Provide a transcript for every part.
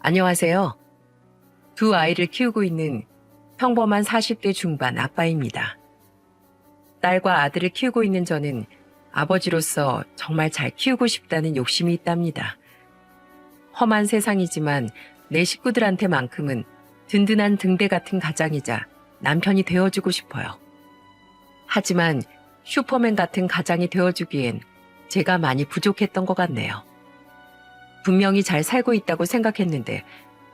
안녕하세요. 두 아이를 키우고 있는 평범한 40대 중반 아빠입니다. 딸과 아들을 키우고 있는 저는 아버지로서 정말 잘 키우고 싶다는 욕심이 있답니다. 험한 세상이지만 내 식구들한테만큼은 든든한 등대 같은 가장이자 남편이 되어주고 싶어요. 하지만 슈퍼맨 같은 가장이 되어주기엔 제가 많이 부족했던 것 같네요. 분명히 잘 살고 있다고 생각했는데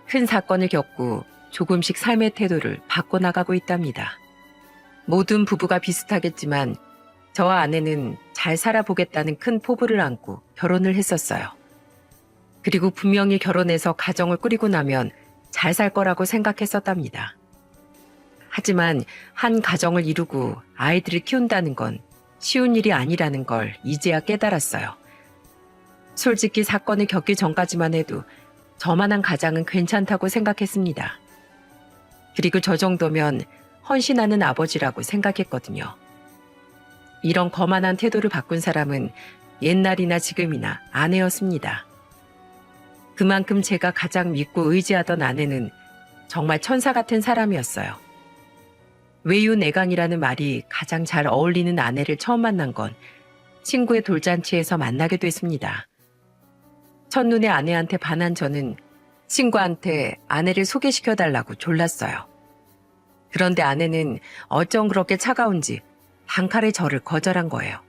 큰 사건을 겪고 조금씩 삶의 태도를 바꿔나가고 있답니다. 모든 부부가 비슷하겠지만 저와 아내는 잘 살아보겠다는 큰 포부를 안고 결혼을 했었어요. 그리고 분명히 결혼해서 가정을 꾸리고 나면 잘 살 거라고 생각했었답니다. 하지만 한 가정을 이루고 아이들을 키운다는 건 쉬운 일이 아니라는 걸 이제야 깨달았어요. 솔직히 사건을 겪기 전까지만 해도 저만한 가장은 괜찮다고 생각했습니다. 그리고 저 정도면 헌신하는 아버지라고 생각했거든요. 이런 거만한 태도를 바꾼 사람은 옛날이나 지금이나 아내였습니다. 그만큼 제가 가장 믿고 의지하던 아내는 정말 천사 같은 사람이었어요. 외유내강이라는 말이 가장 잘 어울리는 아내를 처음 만난 건 친구의 돌잔치에서 만나게 됐습니다. 첫눈에 아내한테 반한 저는 친구한테 아내를 소개시켜달라고 졸랐어요. 그런데 아내는 어쩜 그렇게 차가운지 단칼에 저를 거절한 거예요.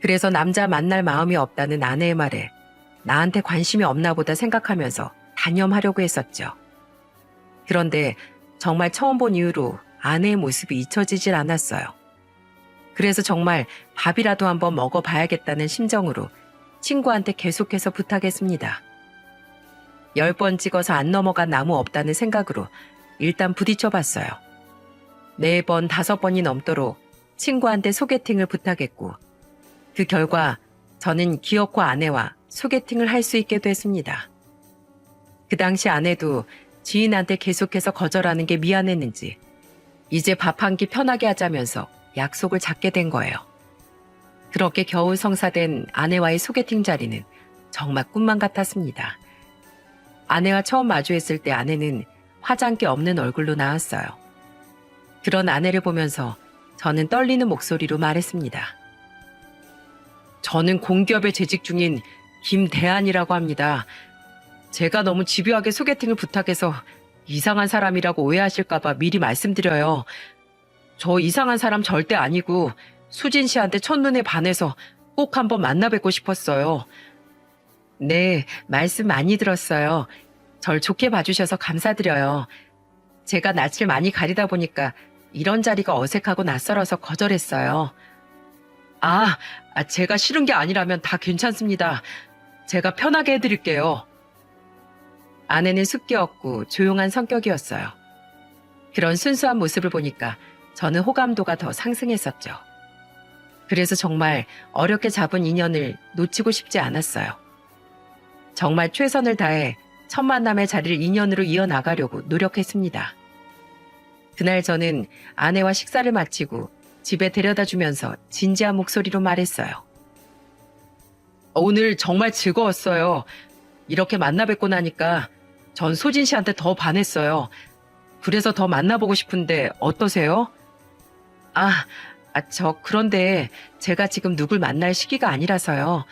그래서 남자 만날 마음이 없다는 아내의 말에 나한테 관심이 없나 보다 생각하면서 단념하려고 했었죠. 그런데 정말 처음 본 이후로 아내의 모습이 잊혀지질 않았어요. 그래서 정말 밥이라도 한번 먹어봐야겠다는 심정으로 친구한테 계속해서 부탁했습니다. 10번 찍어서 안 넘어간 나무 없다는 생각으로 일단 부딪혀봤어요. 4번, 5번이 넘도록 친구한테 소개팅을 부탁했고 그 결과 저는 기어코 아내와 소개팅을 할 수 있게 됐습니다. 그 당시 아내도 지인한테 계속해서 거절하는 게 미안했는지 이제 밥 한 끼 편하게 하자면서 약속을 잡게 된 거예요. 그렇게 겨우 성사된 아내와의 소개팅 자리는 정말 꿈만 같았습니다. 아내와 처음 마주했을 때 아내는 화장기 없는 얼굴로 나왔어요. 그런 아내를 보면서 저는 떨리는 목소리로 말했습니다. 저는 공기업에 재직 중인 김대한이라고 합니다. 제가 너무 집요하게 소개팅을 부탁해서 이상한 사람이라고 오해하실까봐 미리 말씀드려요. 저 이상한 사람 절대 아니고 수진 씨한테 첫눈에 반해서 꼭 한번 만나 뵙고 싶었어요. 네, 말씀 많이 들었어요. 절 좋게 봐주셔서 감사드려요. 제가 낯을 많이 가리다 보니까 이런 자리가 어색하고 낯설어서 거절했어요. 제가 싫은 게 아니라면 다 괜찮습니다. 제가 편하게 해드릴게요. 아내는 숙기였고 조용한 성격이었어요. 그런 순수한 모습을 보니까 저는 호감도가 더 상승했었죠. 그래서 정말 어렵게 잡은 인연을 놓치고 싶지 않았어요. 정말 최선을 다해 첫 만남의 자리를 인연으로 이어나가려고 노력했습니다. 그날 저는 아내와 식사를 마치고 집에 데려다 주면서 진지한 목소리로 말했어요. 오늘 정말 즐거웠어요. 이렇게 만나 뵙고 나니까 전 소진 씨한테 더 반했어요. 그래서 더 만나보고 싶은데 어떠세요? 그런데 제가 지금 누굴 만날 시기가 아니라서요.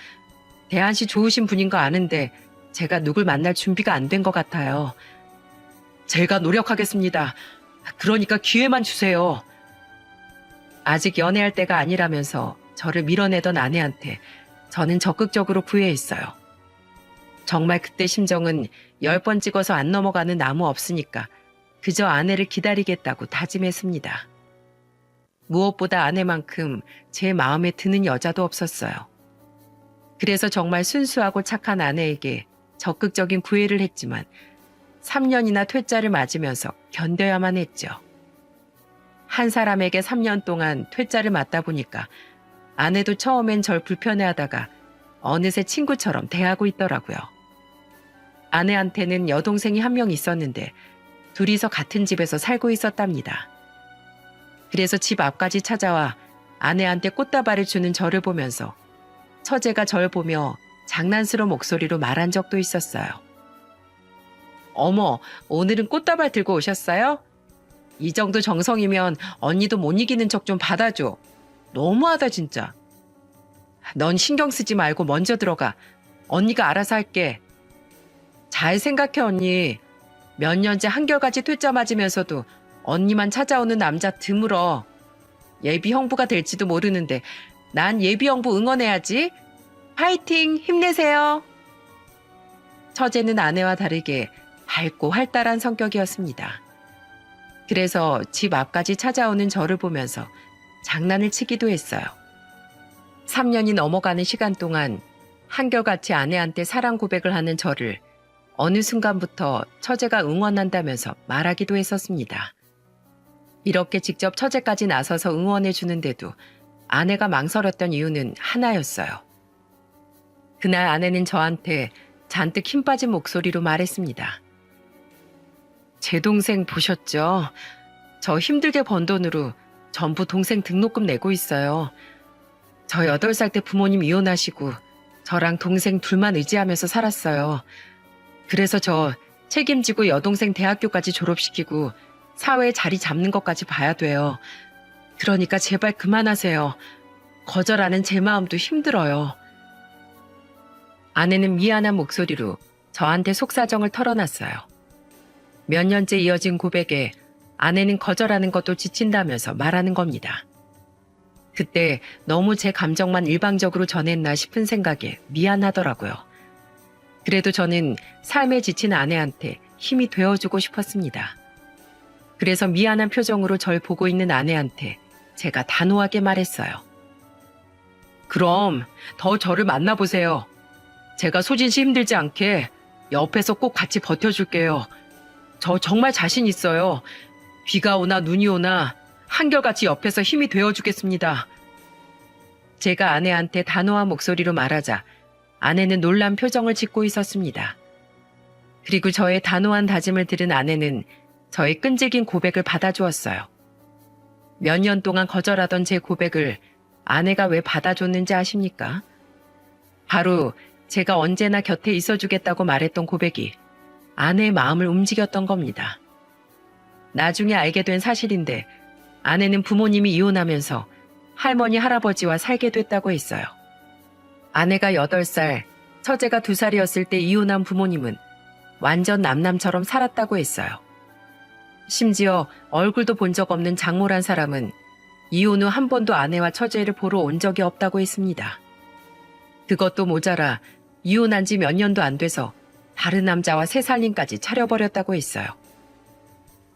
대한 씨 좋으신 분인 거 아는데 제가 누굴 만날 준비가 안 된 것 같아요. 제가 노력하겠습니다. 그러니까 기회만 주세요. 아직 연애할 때가 아니라면서 저를 밀어내던 아내한테 저는 적극적으로 구애했어요. 정말 그때 심정은 10번 찍어서 안 넘어가는 나무 없으니까 그저 아내를 기다리겠다고 다짐했습니다. 무엇보다 아내만큼 제 마음에 드는 여자도 없었어요. 그래서 정말 순수하고 착한 아내에게 적극적인 구애를 했지만 3년이나 퇴짜를 맞으면서 견뎌야만 했죠. 한 사람에게 3년 동안 퇴짜를 맞다 보니까 아내도 처음엔 절 불편해하다가 어느새 친구처럼 대하고 있더라고요. 아내한테는 여동생이 한 명 있었는데 둘이서 같은 집에서 살고 있었답니다. 그래서 집 앞까지 찾아와 아내한테 꽃다발을 주는 저를 보면서 처제가 절 보며 장난스러운 목소리로 말한 적도 있었어요. 어머, 오늘은 꽃다발 들고 오셨어요? 이 정도 정성이면 언니도 못 이기는 척 좀 받아줘. 너무하다 진짜. 넌 신경 쓰지 말고 먼저 들어가. 언니가 알아서 할게. 잘 생각해 언니. 몇 년째 한결같이 퇴짜 맞으면서도 언니만 찾아오는 남자 드물어. 예비 형부가 될지도 모르는데 난 예비 형부 응원해야지. 파이팅! 힘내세요. 처제는 아내와 다르게 밝고 활달한 성격이었습니다. 그래서 집 앞까지 찾아오는 저를 보면서 장난을 치기도 했어요. 3년이 넘어가는 시간 동안 한결같이 아내한테 사랑 고백을 하는 저를 어느 순간부터 처제가 응원한다면서 말하기도 했었습니다. 이렇게 직접 처제까지 나서서 응원해 주는데도 아내가 망설였던 이유는 하나였어요. 그날 아내는 저한테 잔뜩 힘 빠진 목소리로 말했습니다. 제 동생 보셨죠? 저 힘들게 번 돈으로 전부 동생 등록금 내고 있어요. 저 8살 때 부모님 이혼하시고 저랑 동생 둘만 의지하면서 살았어요. 그래서 저 책임지고 여동생 대학교까지 졸업시키고 사회에 자리 잡는 것까지 봐야 돼요. 그러니까 제발 그만하세요. 거절하는 제 마음도 힘들어요. 아내는 미안한 목소리로 저한테 속사정을 털어놨어요. 몇 년째 이어진 고백에 아내는 거절하는 것도 지친다면서 말하는 겁니다. 그때 너무 제 감정만 일방적으로 전했나 싶은 생각에 미안하더라고요. 그래도 저는 삶에 지친 아내한테 힘이 되어주고 싶었습니다. 그래서 미안한 표정으로 절 보고 있는 아내한테 제가 단호하게 말했어요. 그럼 더 저를 만나보세요. 제가 소진 씨 힘들지 않게 옆에서 꼭 같이 버텨줄게요. 저 정말 자신 있어요. 비가 오나 눈이 오나 한결같이 옆에서 힘이 되어주겠습니다. 제가 아내한테 단호한 목소리로 말하자 아내는 놀란 표정을 짓고 있었습니다. 그리고 저의 단호한 다짐을 들은 아내는 저의 끈질긴 고백을 받아주었어요. 몇 년 동안 거절하던 제 고백을 아내가 왜 받아줬는지 아십니까? 바로 제가 언제나 곁에 있어주겠다고 말했던 고백이 아내의 마음을 움직였던 겁니다. 나중에 알게 된 사실인데 아내는 부모님이 이혼하면서 할머니, 할아버지와 살게 됐다고 했어요. 아내가 8살, 처제가 2살이었을 때 이혼한 부모님은 완전 남남처럼 살았다고 했어요. 심지어 얼굴도 본 적 없는 장모란 사람은 이혼 후 한 번도 아내와 처제를 보러 온 적이 없다고 했습니다. 그것도 모자라 이혼한 지 몇 년도 안 돼서 다른 남자와 새 살림까지 차려버렸다고 했어요.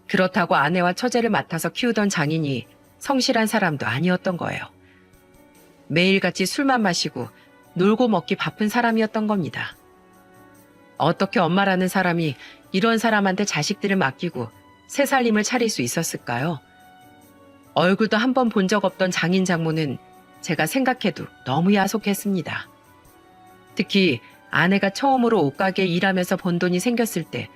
그렇다고 아내와 처제를 맡아서 키우던 장인이 성실한 사람도 아니었던 거예요. 매일같이 술만 마시고 놀고 먹기 바쁜 사람이었던 겁니다. 어떻게 엄마라는 사람이 이런 사람한테 자식들을 맡기고 새 살림을 차릴 수 있었을까요? 얼굴도 한 번 본 적 없던 장인 장모는 제가 생각해도 너무 야속했습니다. 특히 아내가 처음으로 옷가게 일하면서 번 돈이 생겼을 때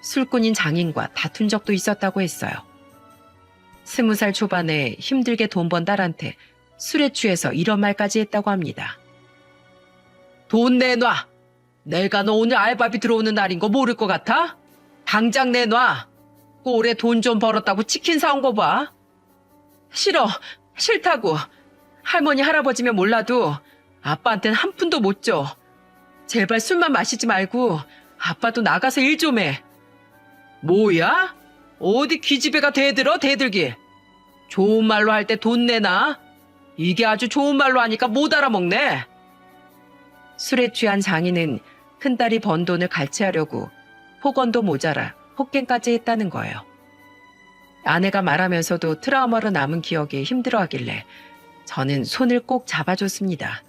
술꾼인 장인과 다툰 적도 있었다고 했어요. 20살 초반에 힘들게 돈 번 딸한테 술에 취해서 이런 말까지 했다고 합니다. 돈 내놔! 내가 너 오늘 알바비 들어오는 날인 거 모를 것 같아? 당장 내놔! 올해 돈 좀 벌었다고 치킨 사온 거 봐. 싫어, 싫다고. 할머니, 할아버지면 몰라도 아빠한텐 한 푼도 못 줘. 제발 술만 마시지 말고 아빠도 나가서 일 좀 해. 뭐야? 어디 기집애가 대들어, 대들기. 좋은 말로 할 때 돈 내놔. 이게 아주 좋은 말로 하니까 못 알아먹네. 술에 취한 장인은 큰딸이 번 돈을 갈취하려고 폭언도 모자라 폭행까지 했다는 거예요. 아내가 말하면서도 트라우마로 남은 기억에 힘들어하길래 저는 손을 꼭 잡아줬습니다.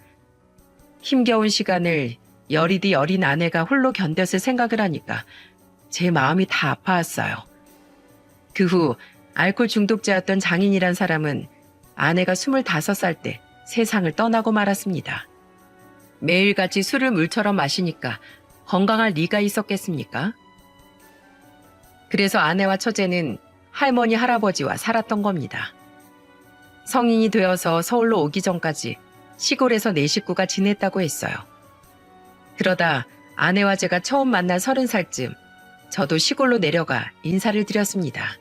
힘겨운 시간을 여리디 어린 아내가 홀로 견뎠을 생각을 하니까 제 마음이 다 아파왔어요. 그 후 알코올 중독자였던 장인이란 사람은 아내가 25살 때 세상을 떠나고 말았습니다. 매일같이 술을 물처럼 마시니까 건강할 리가 있었겠습니까? 그래서 아내와 처제는 할머니, 할아버지와 살았던 겁니다. 성인이 되어서 서울로 오기 전까지 시골에서 네 식구가 지냈다고 했어요. 그러다 아내와 제가 처음 만난 30살쯤 저도 시골로 내려가 인사를 드렸습니다.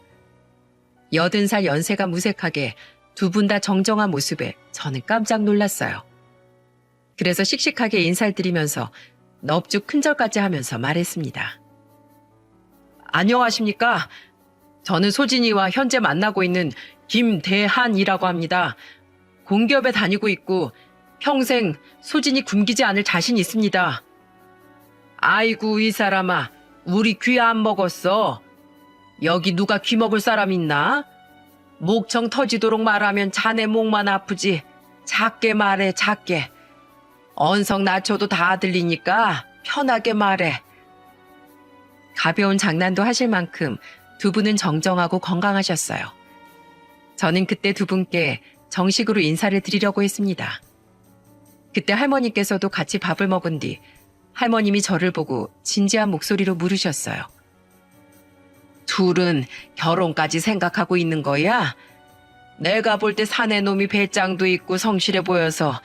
80살 연세가 무색하게 두 분 다 정정한 모습에 저는 깜짝 놀랐어요. 그래서 씩씩하게 인사를 드리면서 넙죽 큰절까지 하면서 말했습니다. 안녕하십니까? 저는 소진이와 현재 만나고 있는 김대한이라고 합니다. 공기업에 다니고 있고 평생 소진이 굶기지 않을 자신 있습니다. 아이고 이 사람아, 우리 귀 안 먹었어. 여기 누가 귀 먹을 사람 있나? 목청 터지도록 말하면 자네 목만 아프지. 작게 말해 작게. 언성 낮춰도 다 들리니까 편하게 말해. 가벼운 장난도 하실 만큼 두 분은 정정하고 건강하셨어요. 저는 그때 두 분께 정식으로 인사를 드리려고 했습니다. 그때 할머니께서도 같이 밥을 먹은 뒤 할머님이 저를 보고 진지한 목소리로 물으셨어요. 둘은 결혼까지 생각하고 있는 거야? 내가 볼 때 사내 놈이 배짱도 있고 성실해 보여서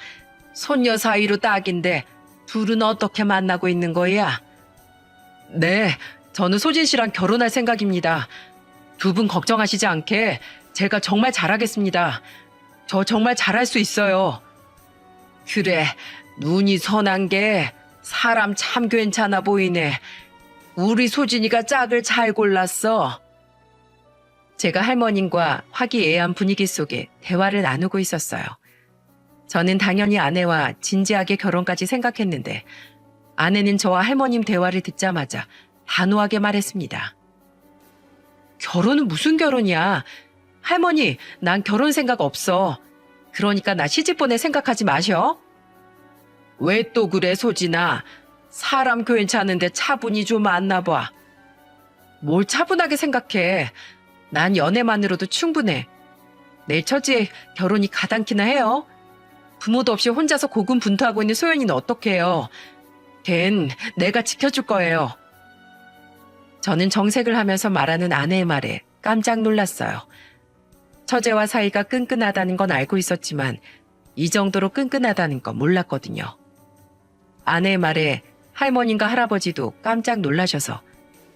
손녀 사이로 딱인데 둘은 어떻게 만나고 있는 거야? 네, 저는 소진 씨랑 결혼할 생각입니다. 두 분 걱정하시지 않게 제가 정말 잘하겠습니다. 저 정말 잘할 수 있어요. 그래, 눈이 선한 게 사람 참 괜찮아 보이네. 우리 소진이가 짝을 잘 골랐어. 제가 할머님과 화기애애한 분위기 속에 대화를 나누고 있었어요. 저는 당연히 아내와 진지하게 결혼까지 생각했는데 아내는 저와 할머님 대화를 듣자마자 단호하게 말했습니다. 결혼은 무슨 결혼이야? 할머니, 난 결혼 생각 없어. 그러니까 나 시집 보낼 생각하지 마셔. 왜 또 그래, 소진아? 사람 괜찮은데 차분히 좀 만나봐. 뭘 차분하게 생각해. 난 연애만으로도 충분해. 내 처지에 결혼이 가당키나 해요. 부모도 없이 혼자서 고군분투하고 있는 소연이는 어떡해요. 걘 내가 지켜줄 거예요. 저는 정색을 하면서 말하는 아내의 말에 깜짝 놀랐어요. 처제와 사이가 끈끈하다는 건 알고 있었지만 이 정도로 끈끈하다는 건 몰랐거든요. 아내의 말에 할머님과 할아버지도 깜짝 놀라셔서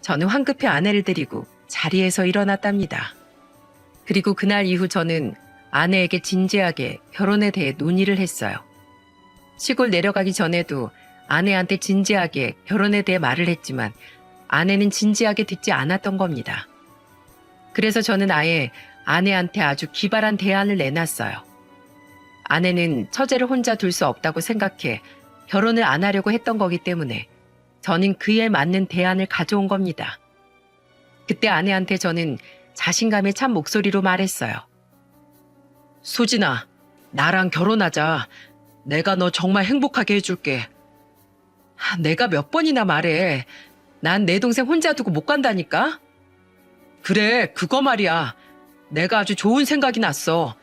저는 황급히 아내를 데리고 자리에서 일어났답니다. 그리고 그날 이후 저는 아내에게 진지하게 결혼에 대해 논의를 했어요. 시골 내려가기 전에도 아내한테 진지하게 결혼에 대해 말을 했지만 아내는 진지하게 듣지 않았던 겁니다. 그래서 저는 아예 아내한테 아주 기발한 대안을 내놨어요. 아내는 처제를 혼자 둘 수 없다고 생각해 결혼을 안 하려고 했던 거기 때문에 저는 그에 맞는 대안을 가져온 겁니다. 그때 아내한테 저는 자신감에 찬 목소리로 말했어요. 소진아, 나랑 결혼하자. 내가 너 정말 행복하게 해줄게. 내가 몇 번이나 말해. 난 내 동생 혼자 두고 못 간다니까? 그래, 그거 말이야. 내가 아주 좋은 생각이 났어.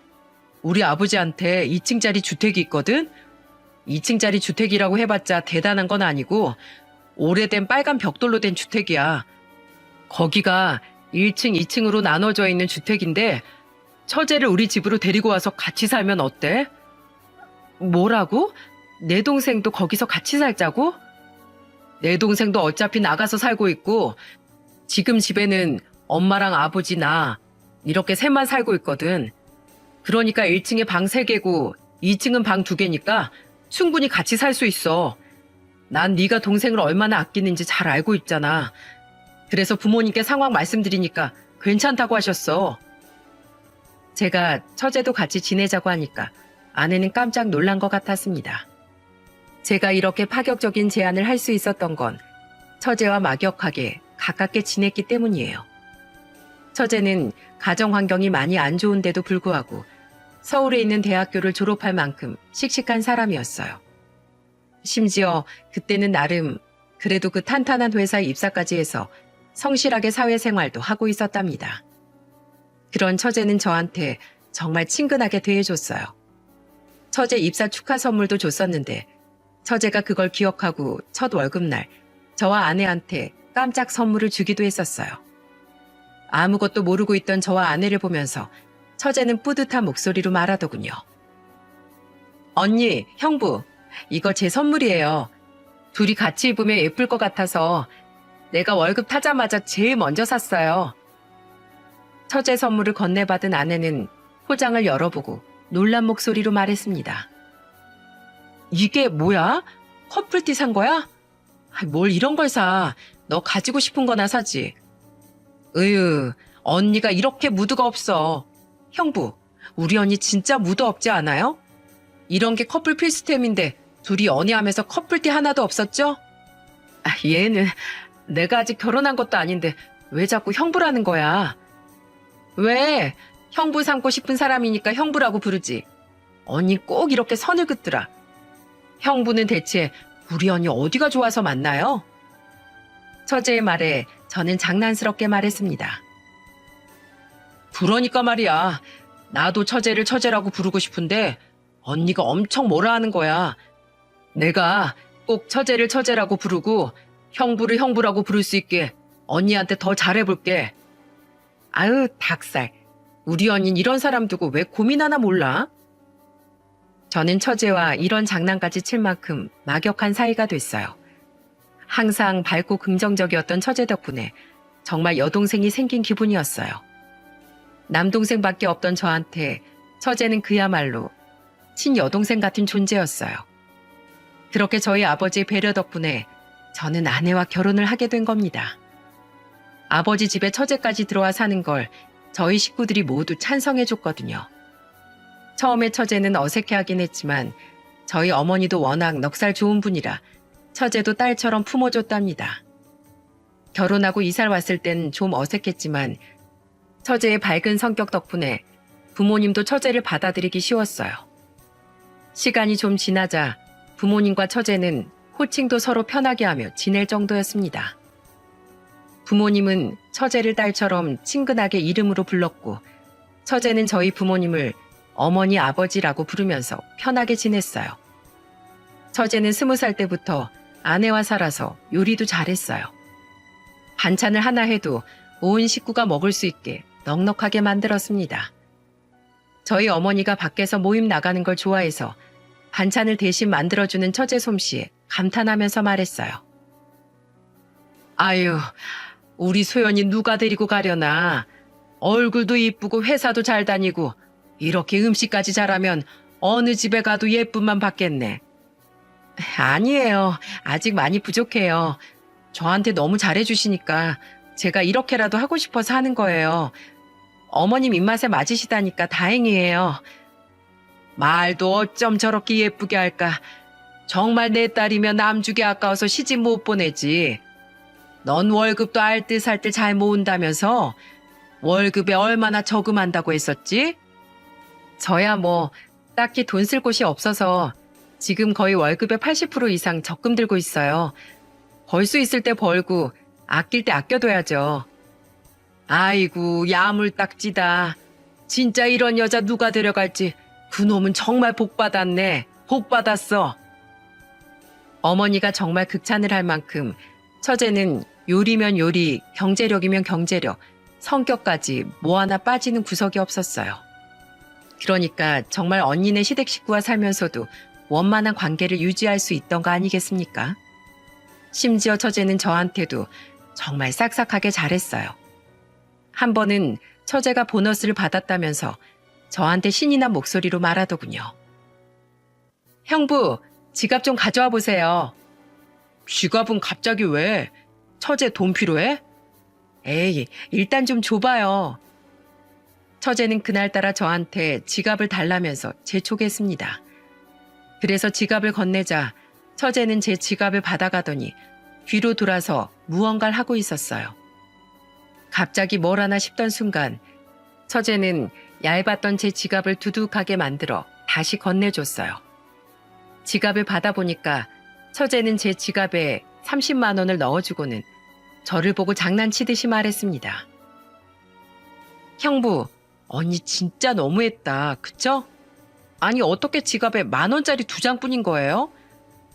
우리 아버지한테 2층짜리 주택이 있거든? 2층짜리 주택이라고 해봤자 대단한 건 아니고 오래된 빨간 벽돌로 된 주택이야. 거기가 1층, 2층으로 나눠져 있는 주택인데 처제를 우리 집으로 데리고 와서 같이 살면 어때? 뭐라고? 내 동생도 거기서 같이 살자고? 내 동생도 어차피 나가서 살고 있고 지금 집에는 엄마랑 아버지 나 이렇게 셋만 살고 있거든. 그러니까 1층에 방 3개고 2층은 방 2개니까 충분히 같이 살 수 있어. 난 네가 동생을 얼마나 아끼는지 잘 알고 있잖아. 그래서 부모님께 상황 말씀드리니까 괜찮다고 하셨어. 제가 처제도 같이 지내자고 하니까 아내는 깜짝 놀란 것 같았습니다. 제가 이렇게 파격적인 제안을 할 수 있었던 건 처제와 막역하게 가깝게 지냈기 때문이에요. 처제는 가정 환경이 많이 안 좋은데도 불구하고 서울에 있는 대학교를 졸업할 만큼 씩씩한 사람이었어요. 심지어 그때는 나름 그래도 그 탄탄한 회사에 입사까지 해서 성실하게 사회생활도 하고 있었답니다. 그런 처제는 저한테 정말 친근하게 대해줬어요. 처제 입사 축하 선물도 줬었는데 처제가 그걸 기억하고 첫 월급날 저와 아내한테 깜짝 선물을 주기도 했었어요. 아무것도 모르고 있던 저와 아내를 보면서 처제는 뿌듯한 목소리로 말하더군요. 언니, 형부, 이거 제 선물이에요. 둘이 같이 입으면 예쁠 것 같아서 내가 월급 타자마자 제일 먼저 샀어요. 처제 선물을 건네받은 아내는 포장을 열어보고 놀란 목소리로 말했습니다. 이게 뭐야? 커플티 산 거야? 뭘 이런 걸 사. 너 가지고 싶은 거나 사지. 으유, 언니가 이렇게 무드가 없어. 형부, 우리 언니 진짜 무드 없지 않아요? 이런 게 커플 필수템인데 둘이 연애하면서 커플티 하나도 없었죠? 얘는 내가 아직 결혼한 것도 아닌데 왜 자꾸 형부라는 거야? 왜? 형부 삼고 싶은 사람이니까 형부라고 부르지. 언니 꼭 이렇게 선을 긋더라. 형부는 대체 우리 언니 어디가 좋아서 만나요? 처제의 말에 저는 장난스럽게 말했습니다. 그러니까 말이야. 나도 처제를 처제라고 부르고 싶은데 언니가 엄청 뭐라 하는 거야. 내가 꼭 처제를 처제라고 부르고 형부를 형부라고 부를 수 있게 언니한테 더 잘해볼게. 아유, 닭살. 우리 언니는 이런 사람 두고 왜 고민 하나 몰라? 저는 처제와 이런 장난까지 칠 만큼 막역한 사이가 됐어요. 항상 밝고 긍정적이었던 처제 덕분에 정말 여동생이 생긴 기분이었어요. 남동생밖에 없던 저한테 처제는 그야말로 친여동생 같은 존재였어요. 그렇게 저희 아버지의 배려 덕분에 저는 아내와 결혼을 하게 된 겁니다. 아버지 집에 처제까지 들어와 사는 걸 저희 식구들이 모두 찬성해줬거든요. 처음에 처제는 어색해하긴 했지만 저희 어머니도 워낙 넉살 좋은 분이라 처제도 딸처럼 품어줬답니다. 결혼하고 이사 왔을 땐 좀 어색했지만 처제의 밝은 성격 덕분에 부모님도 처제를 받아들이기 쉬웠어요. 시간이 좀 지나자 부모님과 처제는 호칭도 서로 편하게 하며 지낼 정도였습니다. 부모님은 처제를 딸처럼 친근하게 이름으로 불렀고 처제는 저희 부모님을 어머니 아버지라고 부르면서 편하게 지냈어요. 처제는 20살 때부터 아내와 살아서 요리도 잘했어요. 반찬을 하나 해도 온 식구가 먹을 수 있게 넉넉하게 만들었습니다. 저희 어머니가 밖에서 모임 나가는 걸 좋아해서 반찬을 대신 만들어주는 처제 솜씨에 감탄하면서 말했어요. 아유, 우리 소연이 누가 데리고 가려나. 얼굴도 이쁘고 회사도 잘 다니고 이렇게 음식까지 잘하면 어느 집에 가도 예쁨만 받겠네. 아니에요. 아직 많이 부족해요. 저한테 너무 잘해주시니까 제가 이렇게라도 하고 싶어서 하는 거예요. 어머님 입맛에 맞으시다니까 다행이에요. 말도 어쩜 저렇게 예쁘게 할까. 정말 내 딸이면 남주기 아까워서 시집 못 보내지. 넌 월급도 알뜰살뜰 잘 모은다면서 월급에 얼마나 저금한다고 했었지? 저야 뭐 딱히 돈 쓸 곳이 없어서 지금 거의 월급의 80% 이상 적금 들고 있어요. 벌 수 있을 때 벌고 아낄 때 아껴둬야죠. 아이고, 야물딱지다. 진짜 이런 여자 누가 데려갈지 그놈은 정말 복받았네. 복받았어. 어머니가 정말 극찬을 할 만큼 처제는 요리면 요리, 경제력이면 경제력, 성격까지 뭐 하나 빠지는 구석이 없었어요. 그러니까 정말 언니네 시댁 식구와 살면서도 원만한 관계를 유지할 수 있던 거 아니겠습니까? 심지어 처제는 저한테도 정말 싹싹하게 잘했어요. 한 번은 처제가 보너스를 받았다면서 저한테 신이 난 목소리로 말하더군요. 형부, 지갑 좀 가져와 보세요. 지갑은 갑자기 왜? 처제 돈 필요해? 에이, 일단 좀 줘봐요. 처제는 그날따라 저한테 지갑을 달라면서 재촉했습니다. 그래서 지갑을 건네자 처제는 제 지갑을 받아가더니 뒤로 돌아서 무언가를 하고 있었어요. 갑자기 뭘 하나 싶던 순간 처제는 얇았던 제 지갑을 두둑하게 만들어 다시 건네줬어요. 지갑을 받아보니까 처제는 제 지갑에 30만 원을 넣어주고는 저를 보고 장난치듯이 말했습니다. 형부, 언니 진짜 너무했다. 그쵸? 아니 어떻게 지갑에 10,000원짜리 2장뿐인 거예요?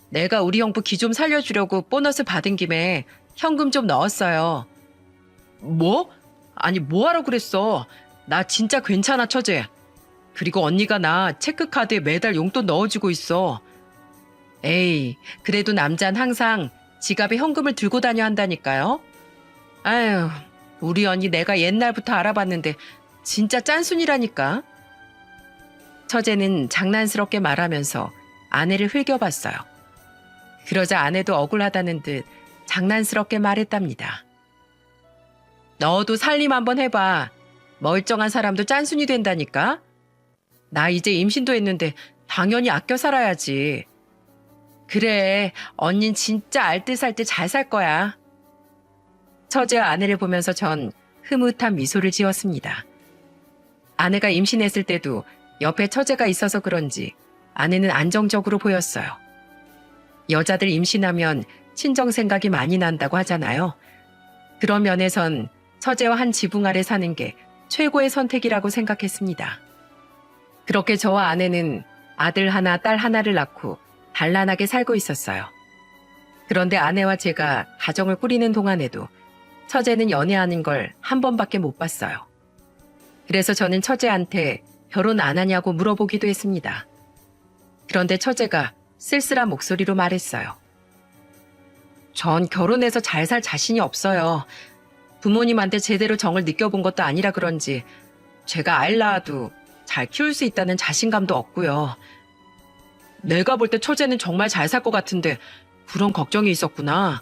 내가 우리 형부 기 좀 살려주려고 보너스 받은 김에 현금 좀 넣었어요. 뭐? 아니 뭐하러 그랬어? 나 진짜 괜찮아 처제. 그리고 언니가 나 체크카드에 매달 용돈 넣어주고 있어. 에이, 그래도 남잔 항상 지갑에 현금을 들고 다녀야 한다니까요. 아유, 우리 언니 내가 옛날부터 알아봤는데 진짜 짠순이라니까. 처제는 장난스럽게 말하면서 아내를 흘겨봤어요. 그러자 아내도 억울하다는 듯 장난스럽게 말했답니다. 너도 살림 한번 해봐. 멀쩡한 사람도 짠순이 된다니까. 나 이제 임신도 했는데 당연히 아껴 살아야지. 그래, 언닌 진짜 알뜰살뜰 잘 살 거야. 처제와 아내를 보면서 전 흐뭇한 미소를 지었습니다. 아내가 임신했을 때도 옆에 처제가 있어서 그런지 아내는 안정적으로 보였어요. 여자들 임신하면 친정 생각이 많이 난다고 하잖아요. 그런 면에선 처제와 한 지붕 아래 사는 게 최고의 선택이라고 생각했습니다. 그렇게 저와 아내는 아들 하나, 딸 하나를 낳고 단란하게 살고 있었어요. 그런데 아내와 제가 가정을 꾸리는 동안에도 처제는 연애하는 걸 한 번밖에 못 봤어요. 그래서 저는 처제한테 결혼 안 하냐고 물어보기도 했습니다. 그런데 처제가 쓸쓸한 목소리로 말했어요. 전 결혼해서 잘 살 자신이 없어요. 부모님한테 제대로 정을 느껴본 것도 아니라 그런지 제가 아이를 낳아도 잘 키울 수 있다는 자신감도 없고요. 내가 볼 때 처제는 정말 잘 살 것 같은데 그런 걱정이 있었구나.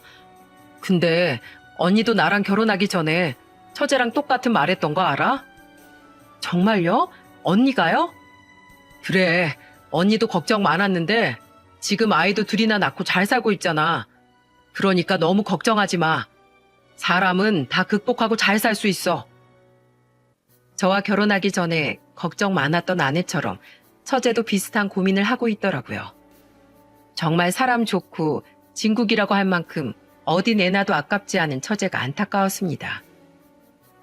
근데 언니도 나랑 결혼하기 전에 처제랑 똑같은 말 했던 거 알아? 정말요? 언니가요? 그래, 언니도 걱정 많았는데 지금 아이도 둘이나 낳고 잘 살고 있잖아. 그러니까 너무 걱정하지 마. 사람은 다 극복하고 잘 살 수 있어. 저와 결혼하기 전에 걱정 많았던 아내처럼 처제도 비슷한 고민을 하고 있더라고요. 정말 사람 좋고 진국이라고 할 만큼 어디 내놔도 아깝지 않은 처제가 안타까웠습니다.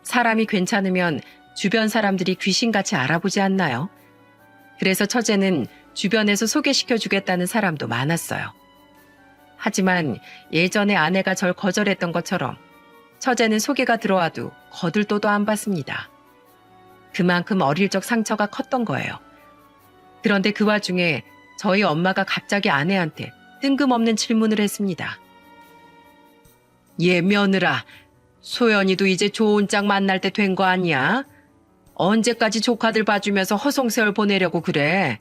사람이 괜찮으면 주변 사람들이 귀신같이 알아보지 않나요? 그래서 처제는 주변에서 소개시켜주겠다는 사람도 많았어요. 하지만 예전에 아내가 절 거절했던 것처럼 처제는 소개가 들어와도 거들떠도 안 받습니다. 그만큼 어릴 적 상처가 컸던 거예요. 그런데 그 와중에 저희 엄마가 갑자기 아내한테 뜬금없는 질문을 했습니다. 얘 며느라, 소연이도 이제 좋은 짝 만날 때 된 거 아니야? 언제까지 조카들 봐주면서 허송세월 보내려고 그래?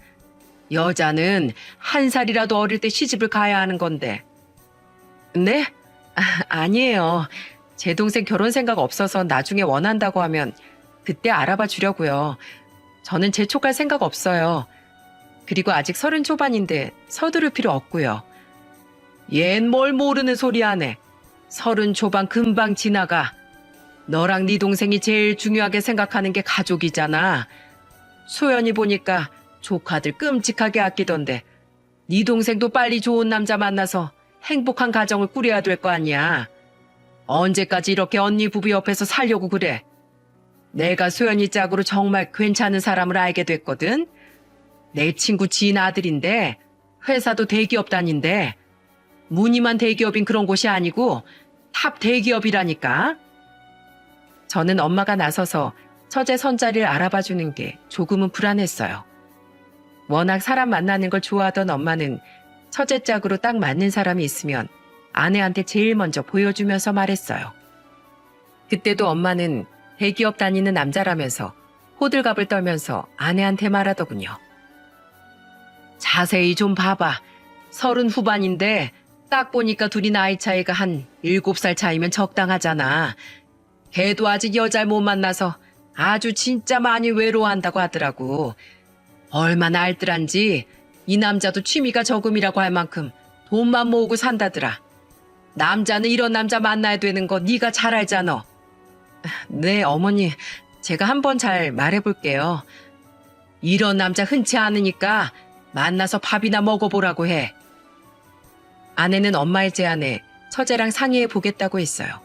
여자는 한 살이라도 어릴 때 시집을 가야 하는 건데. 네? 아니에요. 제 동생 결혼 생각 없어서 나중에 원한다고 하면 그때 알아봐 주려고요. 저는 재촉할 생각 없어요. 그리고 아직 30 초반인데 서두를 필요 없고요. 얜 뭘 모르는 소리 하네. 30 초반 금방 지나가. 너랑 네 동생이 제일 중요하게 생각하는 게 가족이잖아. 소연이 보니까 조카들 끔찍하게 아끼던데 네 동생도 빨리 좋은 남자 만나서 행복한 가정을 꾸려야 될 거 아니야. 언제까지 이렇게 언니 부부 옆에서 살려고 그래. 내가 소연이 짝으로 정말 괜찮은 사람을 알게 됐거든. 내 친구 지인 아들인데 회사도 대기업 다닌데 무늬만 대기업인 그런 곳이 아니고 탑 대기업이라니까. 저는 엄마가 나서서 처제 손자리를 알아봐 주는 게 조금은 불안했어요. 워낙 사람 만나는 걸 좋아하던 엄마는 처제 짝으로 딱 맞는 사람이 있으면 아내한테 제일 먼저 보여주면서 말했어요. 그때도 엄마는 대기업 다니는 남자라면서 호들갑을 떨면서 아내한테 말하더군요. 자세히 좀 봐봐. 30 후반인데 딱 보니까 둘이 나이 차이가 한 7살 차이면 적당하잖아. 걔도 아직 여자를 못 만나서 아주 진짜 많이 외로워한다고 하더라고. 얼마나 알뜰한지 이 남자도 취미가 저금이라고 할 만큼 돈만 모으고 산다더라. 남자는 이런 남자 만나야 되는 거 네가 잘 알잖아. 네, 어머니. 제가 한번 잘 말해볼게요. 이런 남자 흔치 않으니까 만나서 밥이나 먹어보라고 해. 아내는 엄마의 제안에 처제랑 상의해 보겠다고 했어요.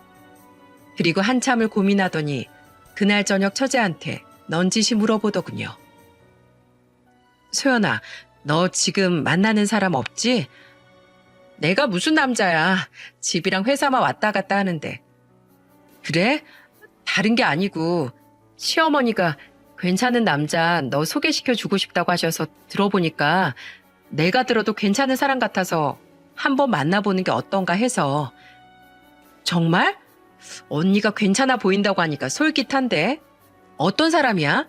그리고 한참을 고민하더니 그날 저녁 처제한테 넌지시 물어보더군요. 소연아, 너 지금 만나는 사람 없지? 내가 무슨 남자야. 집이랑 회사만 왔다 갔다 하는데. 그래? 다른 게 아니고 시어머니가 괜찮은 남자 너 소개시켜주고 싶다고 하셔서 들어보니까 내가 들어도 괜찮은 사람 같아서 한번 만나보는 게 어떤가 해서. 정말? 언니가 괜찮아 보인다고 하니까 솔깃한데? 어떤 사람이야?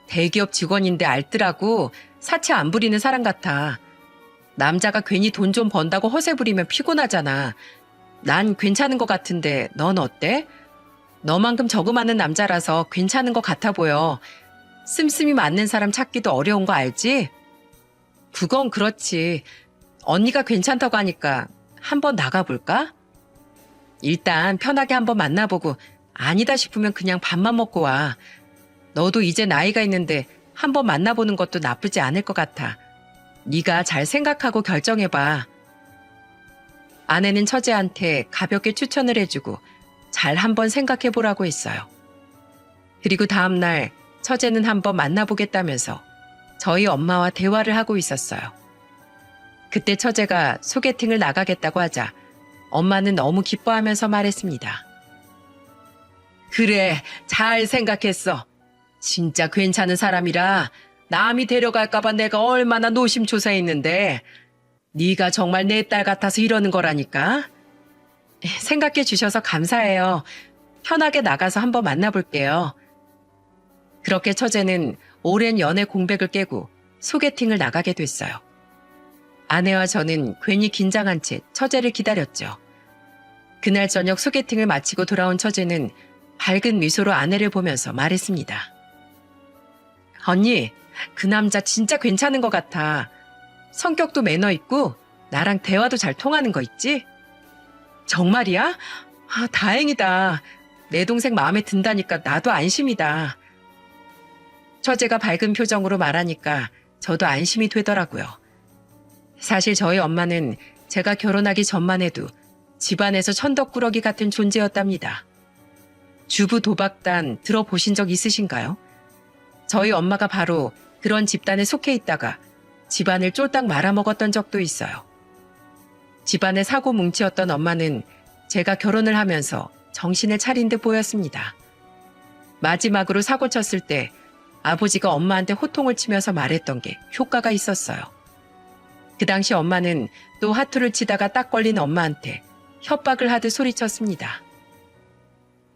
대기업 직원인데 알뜰하고 사치 안 부리는 사람 같아. 남자가 괜히 돈 좀 번다고 허세 부리면 피곤하잖아. 난 괜찮은 것 같은데 넌 어때? 너만큼 저금하는 남자라서 괜찮은 것 같아 보여. 씀씀이 맞는 사람 찾기도 어려운 거 알지? 그건 그렇지. 언니가 괜찮다고 하니까 한번 나가볼까? 일단 편하게 한번 만나보고 아니다 싶으면 그냥 밥만 먹고 와. 너도 이제 나이가 있는데 한번 만나보는 것도 나쁘지 않을 것 같아. 네가 잘 생각하고 결정해봐. 아내는 처제한테 가볍게 추천을 해주고 잘 한번 생각해보라고 했어요. 그리고 다음날 처제는 한번 만나보겠다면서 저희 엄마와 대화를 하고 있었어요. 그때 처제가 소개팅을 나가겠다고 하자 엄마는 너무 기뻐하면서 말했습니다. 그래, 잘 생각했어. 진짜 괜찮은 사람이라 남이 데려갈까봐 내가 얼마나 노심초사했는데 네가 정말 내 딸 같아서 이러는 거라니까. 생각해 주셔서 감사해요. 편하게 나가서 한번 만나볼게요. 그렇게 처제는 오랜 연애 공백을 깨고 소개팅을 나가게 됐어요. 아내와 저는 괜히 긴장한 채 처제를 기다렸죠. 그날 저녁 소개팅을 마치고 돌아온 처제는 밝은 미소로 아내를 보면서 말했습니다. 언니, 그 남자 진짜 괜찮은 것 같아. 성격도 매너 있고 나랑 대화도 잘 통하는 거 있지? 정말이야? 아, 다행이다. 내 동생 마음에 든다니까 나도 안심이다. 처제가 밝은 표정으로 말하니까 저도 안심이 되더라고요. 사실 저희 엄마는 제가 결혼하기 전만 해도 집안에서 천덕꾸러기 같은 존재였답니다. 주부 도박단 들어보신 적 있으신가요? 저희 엄마가 바로 그런 집단에 속해 있다가 집안을 쫄딱 말아먹었던 적도 있어요. 집안의 사고 뭉치였던 엄마는 제가 결혼을 하면서 정신을 차린 듯 보였습니다. 마지막으로 사고 쳤을 때 아버지가 엄마한테 호통을 치면서 말했던 게 효과가 있었어요. 그 당시 엄마는 또 하투를 치다가 딱 걸린 엄마한테 협박을 하듯 소리쳤습니다.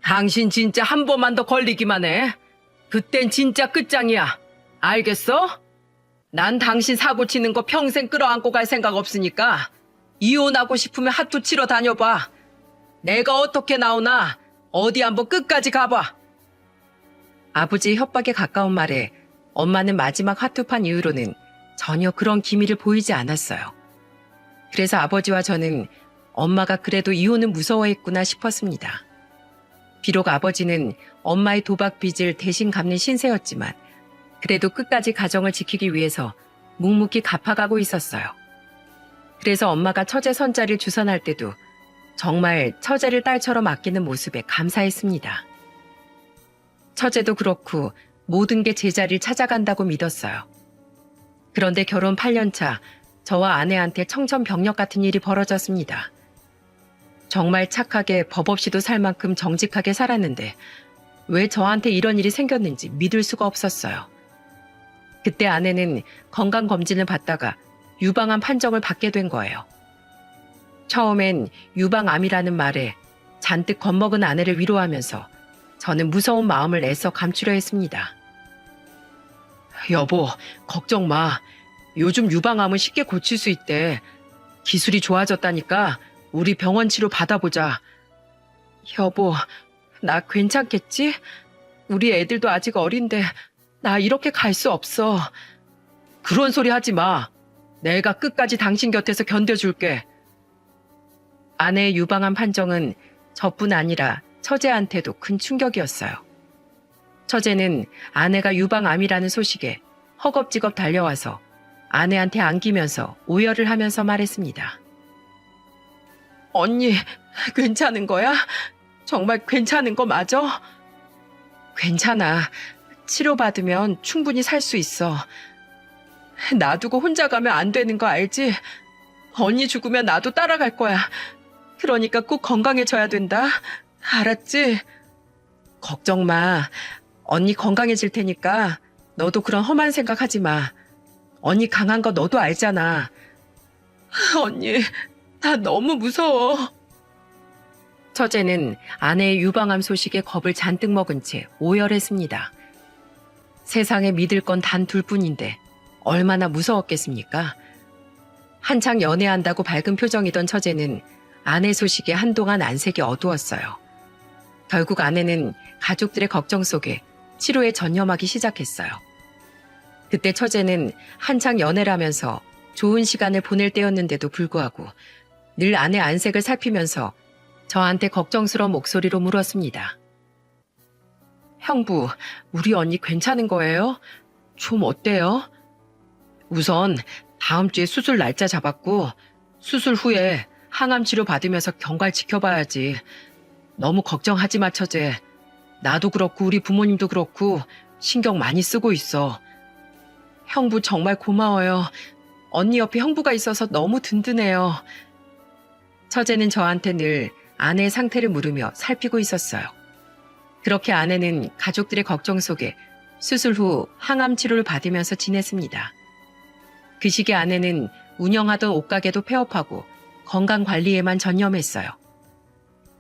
당신 진짜 한 번만 더 걸리기만 해. 그땐 진짜 끝장이야. 알겠어? 난 당신 사고 치는 거 평생 끌어안고 갈 생각 없으니까 이혼하고 싶으면 하투 치러 다녀봐. 내가 어떻게 나오나 어디 한번 끝까지 가봐. 아버지의 협박에 가까운 말에 엄마는 마지막 하투판 이후로는 전혀 그런 기미를 보이지 않았어요. 그래서 아버지와 저는 엄마가 그래도 이혼은 무서워했구나 싶었습니다. 비록 아버지는 엄마의 도박 빚을 대신 갚는 신세였지만 그래도 끝까지 가정을 지키기 위해서 묵묵히 갚아가고 있었어요. 그래서 엄마가 처제 선자를 주선할 때도 정말 처제를 딸처럼 아끼는 모습에 감사했습니다. 처제도 그렇고 모든 게 제자리를 찾아간다고 믿었어요. 그런데 결혼 8년 차 저와 아내한테 청천벽력 같은 일이 벌어졌습니다. 정말 착하게 법 없이도 살 만큼 정직하게 살았는데 왜 저한테 이런 일이 생겼는지 믿을 수가 없었어요. 그때 아내는 건강검진을 받다가 유방암 판정을 받게 된 거예요. 처음엔 유방암이라는 말에 잔뜩 겁먹은 아내를 위로하면서 저는 무서운 마음을 애써 감추려 했습니다. 여보, 걱정 마. 요즘 유방암은 쉽게 고칠 수 있대. 기술이 좋아졌다니까 우리 병원 치료 받아보자. 여보, 나 괜찮겠지? 우리 애들도 아직 어린데 나 이렇게 갈 수 없어. 그런 소리 하지 마. 내가 끝까지 당신 곁에서 견뎌줄게. 아내의 유방암 판정은 저뿐 아니라 처제한테도 큰 충격이었어요. 처제는 아내가 유방암이라는 소식에 허겁지겁 달려와서 아내한테 안기면서 오열을 하면서 말했습니다. 언니, 괜찮은 거야? 정말 괜찮은 거 맞아? 괜찮아. 치료받으면 충분히 살 수 있어. 놔두고 혼자 가면 안 되는 거 알지? 언니 죽으면 나도 따라갈 거야. 그러니까 꼭 건강해져야 된다. 알았지? 걱정 마. 언니 건강해질 테니까 너도 그런 험한 생각 하지 마. 언니 강한 거 너도 알잖아. 언니, 나 너무 무서워. 처제는 아내의 유방암 소식에 겁을 잔뜩 먹은 채 오열했습니다. 세상에 믿을 건 단 둘뿐인데 얼마나 무서웠겠습니까? 한창 연애한다고 밝은 표정이던 처제는 아내 소식에 한동안 안색이 어두웠어요. 결국 아내는 가족들의 걱정 속에 치료에 전념하기 시작했어요. 그때 처제는 한창 연애를 하면서 좋은 시간을 보낼 때였는데도 불구하고 늘 아내 안색을 살피면서 저한테 걱정스러운 목소리로 물었습니다. 형부, 우리 언니 괜찮은 거예요? 좀 어때요? 우선 다음 주에 수술 날짜 잡았고 수술 후에 항암 치료 받으면서 경과를 지켜봐야지. 너무 걱정하지 마, 처제. 나도 그렇고 우리 부모님도 그렇고 신경 많이 쓰고 있어. 형부 정말 고마워요. 언니 옆에 형부가 있어서 너무 든든해요. 처제는 저한테 늘 아내의 상태를 물으며 살피고 있었어요. 그렇게 아내는 가족들의 걱정 속에 수술 후 항암 치료를 받으면서 지냈습니다. 그 시기 아내는 운영하던 옷가게도 폐업하고 건강 관리에만 전념했어요.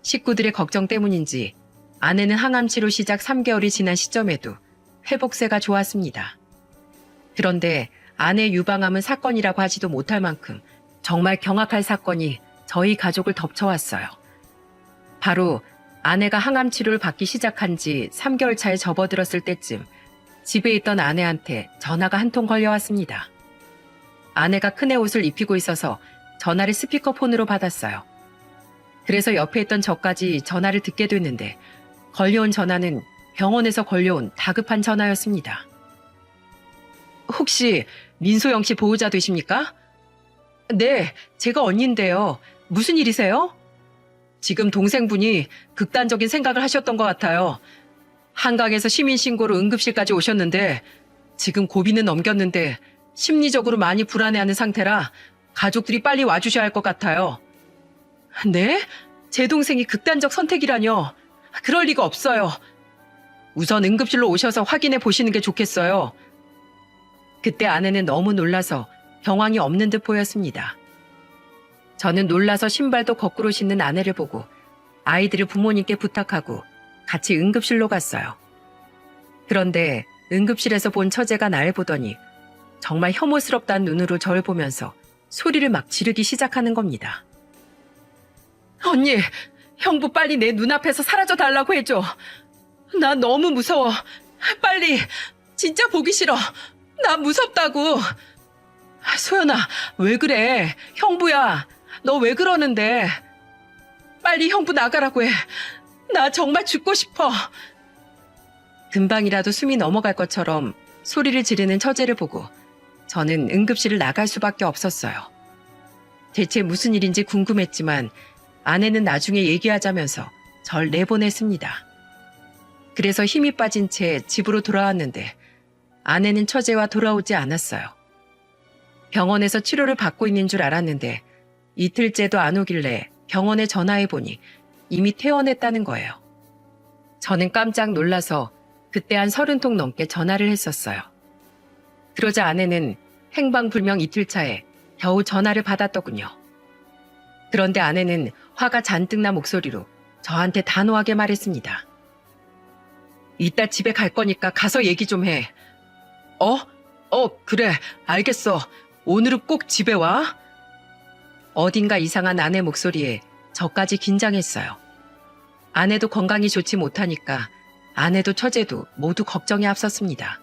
식구들의 걱정 때문인지 아내는 항암 치료 시작 3개월이 지난 시점에도 회복세가 좋았습니다. 그런데 아내 유방암은 사건이라고 하지도 못할 만큼 정말 경악할 사건이 저희 가족을 덮쳐왔어요. 바로 아내가 항암 치료를 받기 시작한 지 3개월 차에 접어들었을 때쯤 집에 있던 아내한테 전화가 한 통 걸려왔습니다. 아내가 큰애 옷을 입히고 있어서 전화를 스피커폰으로 받았어요. 그래서 옆에 있던 저까지 전화를 듣게 됐는데 걸려온 전화는 병원에서 걸려온 다급한 전화였습니다. 혹시 민소영 씨 보호자 되십니까? 네, 제가 언니인데요. 무슨 일이세요? 지금 동생분이 극단적인 생각을 하셨던 것 같아요. 한강에서 시민신고로 응급실까지 오셨는데 지금 고비는 넘겼는데 심리적으로 많이 불안해하는 상태라 가족들이 빨리 와주셔야 할 것 같아요. 네? 제 동생이 극단적 선택이라뇨? 그럴 리가 없어요. 우선 응급실로 오셔서 확인해 보시는 게 좋겠어요. 그때 아내는 너무 놀라서 경황이 없는 듯 보였습니다. 저는 놀라서 신발도 거꾸로 신는 아내를 보고 아이들을 부모님께 부탁하고 같이 응급실로 갔어요. 그런데 응급실에서 본 처제가 날 보더니 정말 혐오스럽다는 눈으로 저를 보면서 소리를 막 지르기 시작하는 겁니다. 언니, 형부 빨리 내 눈앞에서 사라져 달라고 해줘. 나 너무 무서워. 빨리, 진짜 보기 싫어. 나 무섭다고. 소연아, 왜 그래? 형부야, 너 왜 그러는데? 빨리 형부 나가라고 해. 나 정말 죽고 싶어. 금방이라도 숨이 넘어갈 것처럼 소리를 지르는 처제를 보고 저는 응급실을 나갈 수밖에 없었어요. 대체 무슨 일인지 궁금했지만 아내는 나중에 얘기하자면서 절 내보냈습니다. 그래서 힘이 빠진 채 집으로 돌아왔는데 아내는 처제와 돌아오지 않았어요. 병원에서 치료를 받고 있는 줄 알았는데 이틀째도 안 오길래 병원에 전화해보니 이미 퇴원했다는 거예요. 저는 깜짝 놀라서 그때 한 30통 넘게 전화를 했었어요. 그러자 아내는 행방불명 이틀차에 겨우 전화를 받았더군요. 그런데 아내는 화가 잔뜩 난 목소리로 저한테 단호하게 말했습니다. 이따 집에 갈 거니까 가서 얘기 좀 해. 그래, 알겠어. 오늘은 꼭 집에 와. 어딘가 이상한 아내 목소리에 저까지 긴장했어요. 아내도 건강이 좋지 못하니까 아내도 처제도 모두 걱정에 앞섰습니다.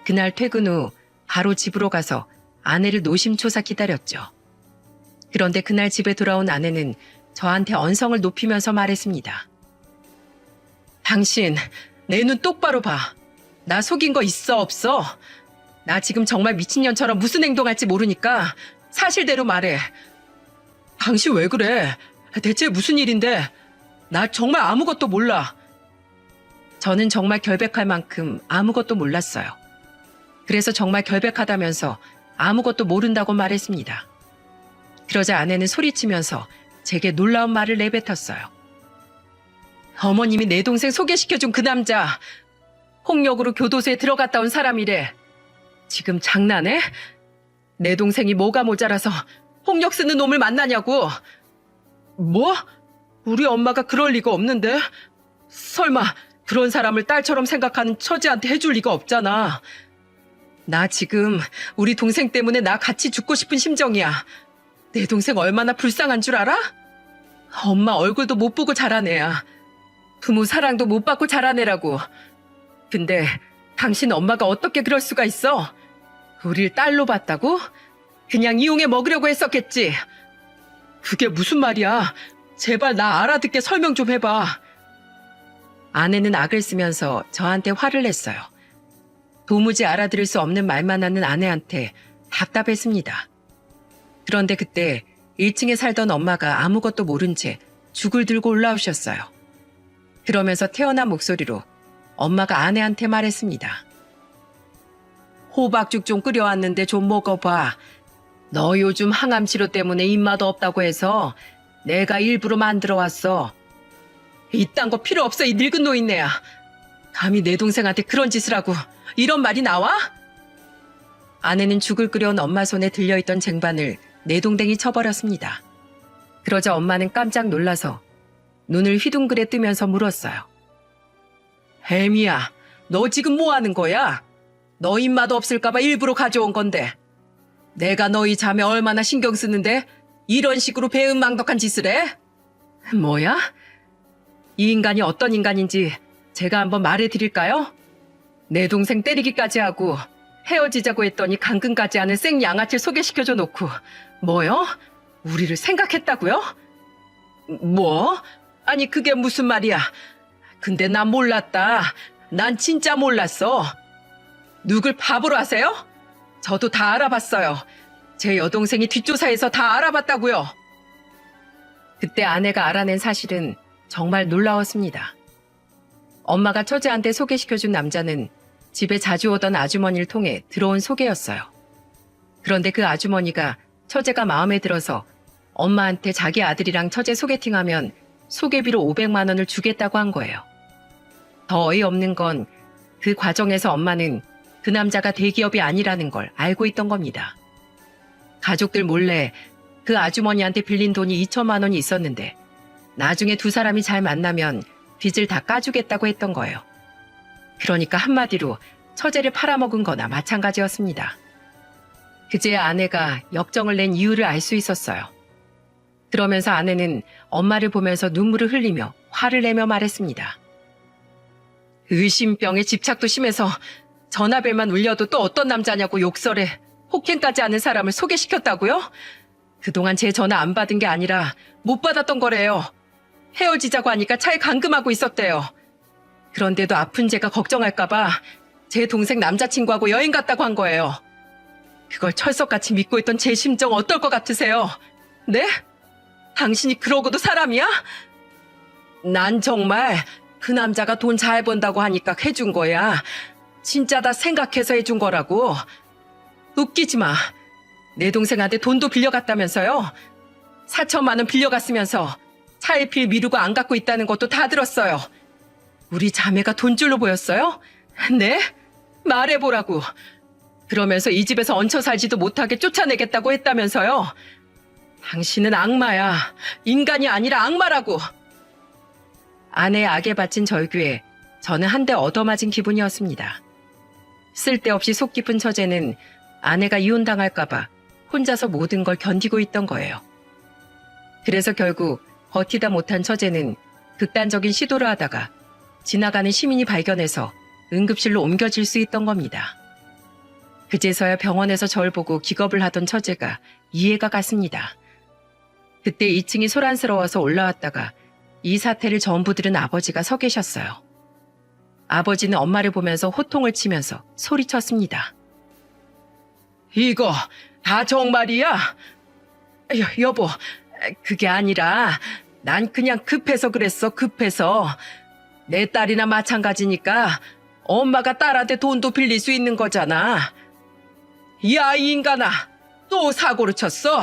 그날 퇴근 후 바로 집으로 가서 아내를 노심초사 기다렸죠. 그런데 그날 집에 돌아온 아내는 저한테 언성을 높이면서 말했습니다. 당신, 내 눈 똑바로 봐. 나 속인 거 있어, 없어? 나 지금 정말 미친년처럼 무슨 행동할지 모르니까 사실대로 말해. 당신 왜 그래? 대체 무슨 일인데? 나 정말 아무것도 몰라. 저는 정말 결백할 만큼 아무것도 몰랐어요. 그래서 정말 결백하다면서 아무것도 모른다고 말했습니다. 그러자 아내는 소리치면서 제게 놀라운 말을 내뱉었어요. 어머님이 내 동생 소개시켜준 그 남자, 폭력으로 교도소에 들어갔다 온 사람이래. 지금 장난해? 내 동생이 뭐가 모자라서 폭력 쓰는 놈을 만나냐고. 뭐? 우리 엄마가 그럴 리가 없는데? 설마 그런 사람을 딸처럼 생각하는 처제한테 해줄 리가 없잖아. 나 지금 우리 동생 때문에 나 같이 죽고 싶은 심정이야. 내 동생 얼마나 불쌍한 줄 알아? 엄마 얼굴도 못 보고 자란 애야. 부모 사랑도 못 받고 자란 애라고. 근데 당신 엄마가 어떻게 그럴 수가 있어? 우릴 딸로 봤다고? 그냥 이용해 먹으려고 했었겠지. 그게 무슨 말이야? 제발 나 알아듣게 설명 좀 해봐. 아내는 악을 쓰면서 저한테 화를 냈어요. 도무지 알아들을 수 없는 말만 하는 아내한테 답답했습니다. 그런데 그때 1층에 살던 엄마가 아무것도 모른 채 죽을 들고 올라오셨어요. 그러면서 태어난 목소리로 엄마가 아내한테 말했습니다. 호박죽 좀 끓여왔는데 좀 먹어봐. 너 요즘 항암 치료 때문에 입맛 없다고 해서 내가 일부러 만들어 왔어. 이딴 거 필요 없어, 이 늙은 노인네야. 감히 내 동생한테 그런 짓을 하고 이런 말이 나와? 아내는 죽을 끓여온 엄마 손에 들려있던 쟁반을 내동댕이 쳐버렸습니다. 그러자 엄마는 깜짝 놀라서 눈을 휘둥그레 뜨면서 물었어요. 혜미야, 너 지금 뭐 하는 거야? 너 입맛 없을까봐 일부러 가져온 건데. 내가 너희 자매 얼마나 신경 쓰는데 이런 식으로 배은망덕한 짓을 해? 뭐야? 이 인간이 어떤 인간인지 제가 한번 말해드릴까요? 내 동생 때리기까지 하고 헤어지자고 했더니 감금까지 하는 생양아치를 소개시켜줘 놓고 뭐요? 우리를 생각했다고요? 뭐? 아니 그게 무슨 말이야? 근데 난 몰랐다. 난 진짜 몰랐어. 누굴 바보로 하세요? 저도 다 알아봤어요. 제 여동생이 뒷조사해서 다 알아봤다고요. 그때 아내가 알아낸 사실은 정말 놀라웠습니다. 엄마가 처제한테 소개시켜준 남자는 집에 자주 오던 아주머니를 통해 들어온 소개였어요. 그런데 그 아주머니가 처제가 마음에 들어서 엄마한테 자기 아들이랑 처제 소개팅하면 소개비로 500만 원을 주겠다고 한 거예요. 더 어이없는 건 그 과정에서 엄마는 그 남자가 대기업이 아니라는 걸 알고 있던 겁니다. 가족들 몰래 그 아주머니한테 빌린 돈이 2천만 원이 있었는데 나중에 두 사람이 잘 만나면 빚을 다 까주겠다고 했던 거예요. 그러니까 한마디로 처제를 팔아먹은 거나 마찬가지였습니다. 그제야 아내가 역정을 낸 이유를 알 수 있었어요. 그러면서 아내는 엄마를 보면서 눈물을 흘리며 화를 내며 말했습니다. 의심병에 집착도 심해서 전화벨만 울려도 또 어떤 남자냐고 욕설에 폭행까지 하는 사람을 소개시켰다고요? 그동안 제 전화 안 받은 게 아니라 못 받았던 거래요. 헤어지자고 하니까 차에 감금하고 있었대요. 그런데도 아픈 제가 걱정할까봐 제 동생 남자친구하고 여행 갔다고 한 거예요. 그걸 철석같이 믿고 있던 제 심정 어떨 것 같으세요? 네? 당신이 그러고도 사람이야? 난 정말 그 남자가 돈 잘 번다고 하니까 해준 거야. 진짜 다 생각해서 해준 거라고. 웃기지 마. 내 동생한테 돈도 빌려갔다면서요. 4천만 원 빌려갔으면서 차에 필 미루고 안 갖고 있다는 것도 다 들었어요. 우리 자매가 돈줄로 보였어요? 네? 말해보라고. 그러면서 이 집에서 얹혀 살지도 못하게 쫓아내겠다고 했다면서요. 당신은 악마야. 인간이 아니라 악마라고. 아내의 악에 바친 절규에 저는 한 대 얻어맞은 기분이었습니다. 쓸데없이 속 깊은 처제는 아내가 이혼당할까봐 혼자서 모든 걸 견디고 있던 거예요. 그래서 결국 버티다 못한 처제는 극단적인 시도를 하다가 지나가는 시민이 발견해서 응급실로 옮겨질 수 있던 겁니다. 그제서야 병원에서 절 보고 기겁을 하던 처제가 이해가 갔습니다. 그때 2층이 소란스러워서 올라왔다가 이 사태를 전부 들은 아버지가 서 계셨어요. 아버지는 엄마를 보면서 호통을 치면서 소리쳤습니다. 이거 다 정말이야? 여보, 그게 아니라 난 그냥 급해서 그랬어, 급해서. 내 딸이나 마찬가지니까 엄마가 딸한테 돈도 빌릴 수 있는 거잖아. 야, 이 인간아, 또 사고를 쳤어?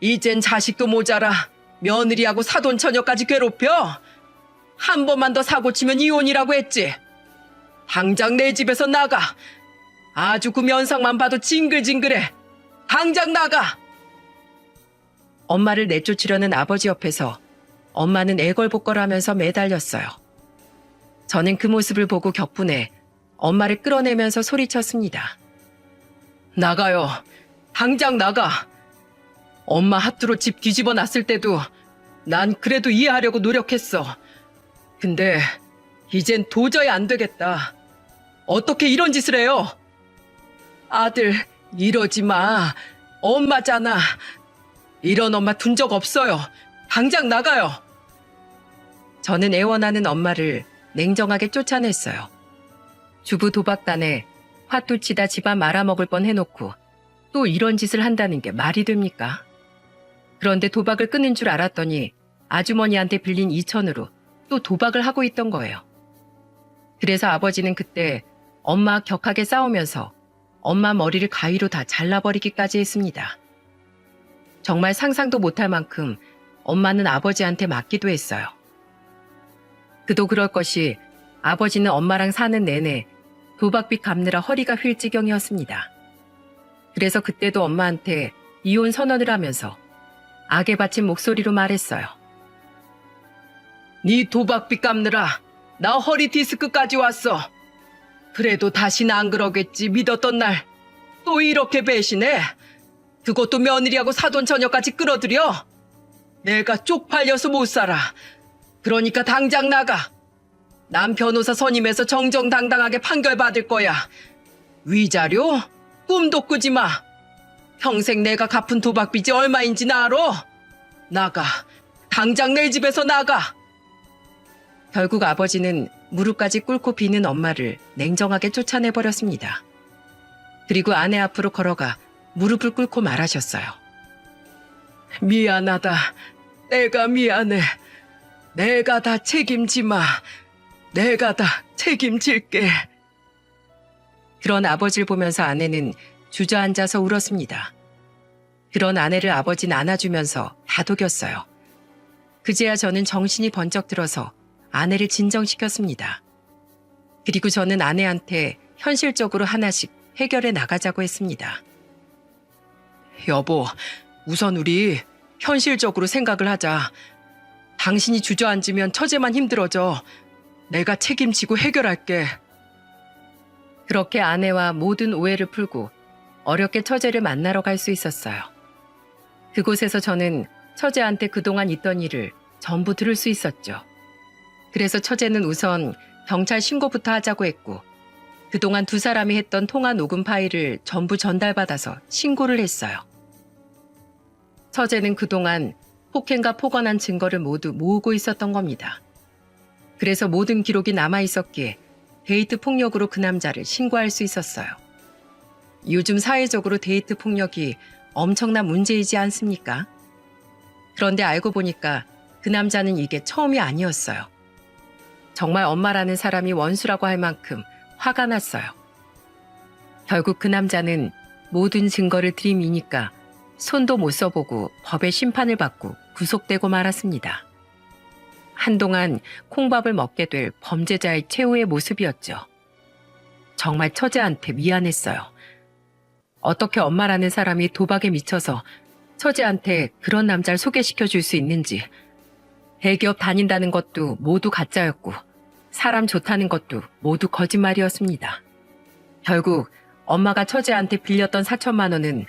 이젠 자식도 모자라 며느리하고 사돈처녀까지 괴롭혀? 한 번만 더 사고 치면 이혼이라고 했지. 당장 내 집에서 나가. 아주 그 면상만 봐도 징글징글해. 당장 나가. 엄마를 내쫓으려는 아버지 옆에서 엄마는 애걸복걸하면서 매달렸어요. 저는 그 모습을 보고 격분해 엄마를 끌어내면서 소리쳤습니다. 나가요. 당장 나가. 엄마 하트로 집 뒤집어 놨을 때도 난 그래도 이해하려고 노력했어. 근데 이젠 도저히 안 되겠다. 어떻게 이런 짓을 해요? 아들, 이러지 마. 엄마잖아. 이런 엄마 둔 적 없어요. 당장 나가요. 저는 애원하는 엄마를 냉정하게 쫓아냈어요. 주부 도박단에 화투치다 집안 말아먹을 뻔 해놓고 또 이런 짓을 한다는 게 말이 됩니까? 그런데 도박을 끊은 줄 알았더니 아주머니한테 빌린 2천으로 또 도박을 하고 있던 거예요. 그래서 아버지는 그때 엄마 격하게 싸우면서 엄마 머리를 가위로 다 잘라버리기까지 했습니다. 정말 상상도 못할 만큼 엄마는 아버지한테 맞기도 했어요. 그도 그럴 것이 아버지는 엄마랑 사는 내내 도박빚 갚느라 허리가 휠 지경이었습니다. 그래서 그때도 엄마한테 이혼 선언을 하면서 악에 받친 목소리로 말했어요. 네 도박빚 갚느라 나 허리 디스크까지 왔어. 그래도 다시는 안 그러겠지 믿었던 날 또 이렇게 배신해? 그것도 며느리하고 사돈 처녀까지 끌어들여? 내가 쪽팔려서 못 살아. 그러니까 당장 나가. 난 변호사 선임해서 정정당당하게 판결받을 거야. 위자료? 꿈도 꾸지 마. 평생 내가 갚은 도박빚이 얼마인지 알아? 나가. 당장 내 집에서 나가. 결국 아버지는 무릎까지 꿇고 비는 엄마를 냉정하게 쫓아내버렸습니다. 그리고 아내 앞으로 걸어가 무릎을 꿇고 말하셨어요. 미안하다. 내가 미안해. 내가 다 책임지 마. 내가 다 책임질게. 그런 아버지를 보면서 아내는 주저앉아서 울었습니다. 그런 아내를 아버지는 안아주면서 다독였어요. 그제야 저는 정신이 번쩍 들어서 아내를 진정시켰습니다. 그리고 저는 아내한테 현실적으로 하나씩 해결해 나가자고 했습니다. 여보, 우선 우리 현실적으로 생각을 하자. 당신이 주저앉으면 처제만 힘들어져. 내가 책임지고 해결할게. 그렇게 아내와 모든 오해를 풀고 어렵게 처제를 만나러 갈 수 있었어요. 그곳에서 저는 처제한테 그동안 있던 일을 전부 들을 수 있었죠. 그래서 처제는 우선 경찰 신고부터 하자고 했고 그동안 두 사람이 했던 통화 녹음 파일을 전부 전달받아서 신고를 했어요. 처제는 그동안 폭행과 폭언한 증거를 모두 모으고 있었던 겁니다. 그래서 모든 기록이 남아있었기에 데이트 폭력으로 그 남자를 신고할 수 있었어요. 요즘 사회적으로 데이트 폭력이 엄청난 문제이지 않습니까? 그런데 알고 보니까 그 남자는 이게 처음이 아니었어요. 정말 엄마라는 사람이 원수라고 할 만큼 화가 났어요. 결국 그 남자는 모든 증거를 들이미니까 손도 못 써보고 법의 심판을 받고 구속되고 말았습니다. 한동안 콩밥을 먹게 될 범죄자의 최후의 모습이었죠. 정말 처제한테 미안했어요. 어떻게 엄마라는 사람이 도박에 미쳐서 처제한테 그런 남자를 소개시켜 줄 수 있는지. 대기업 다닌다는 것도 모두 가짜였고 사람 좋다는 것도 모두 거짓말이었습니다. 결국 엄마가 처제한테 빌렸던 4천만 원은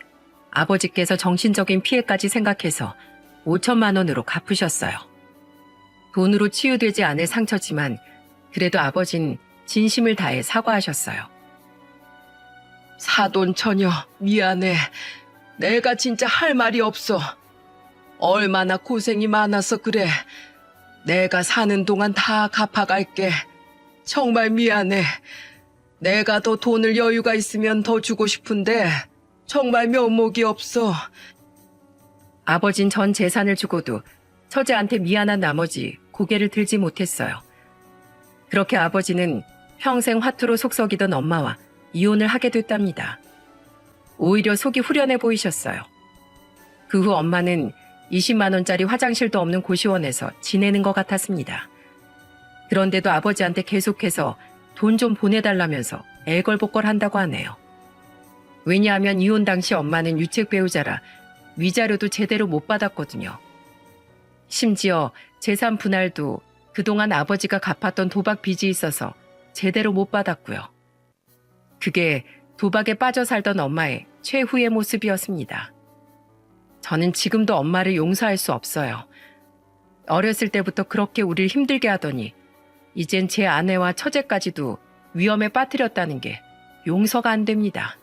아버지께서 정신적인 피해까지 생각해서 5천만 원으로 갚으셨어요. 돈으로 치유되지 않을 상처지만 그래도 아버진 진심을 다해 사과하셨어요. 사돈 처녀, 미안해. 내가 진짜 할 말이 없어. 얼마나 고생이 많아서 그래. 내가 사는 동안 다 갚아갈게. 정말 미안해. 내가 더 돈을 여유가 있으면 더 주고 싶은데 정말 면목이 없어. 아버진 전 재산을 주고도 처제한테 미안한 나머지 고개를 들지 못했어요. 그렇게 아버지는 평생 화투로 속썩이던 엄마와 이혼을 하게 됐답니다. 오히려 속이 후련해 보이셨어요. 그 후 엄마는 20만 원짜리 화장실도 없는 고시원에서 지내는 것 같았습니다. 그런데도 아버지한테 계속해서 돈 좀 보내달라면서 애걸복걸 한다고 하네요. 왜냐하면 이혼 당시 엄마는 유책 배우자라 위자료도 제대로 못 받았거든요. 심지어 재산 분할도 그동안 아버지가 갚았던 도박 빚이 있어서 제대로 못 받았고요. 그게 도박에 빠져 살던 엄마의 최후의 모습이었습니다. 저는 지금도 엄마를 용서할 수 없어요. 어렸을 때부터 그렇게 우릴 힘들게 하더니 이젠 제 아내와 처제까지도 위험에 빠뜨렸다는 게 용서가 안 됩니다.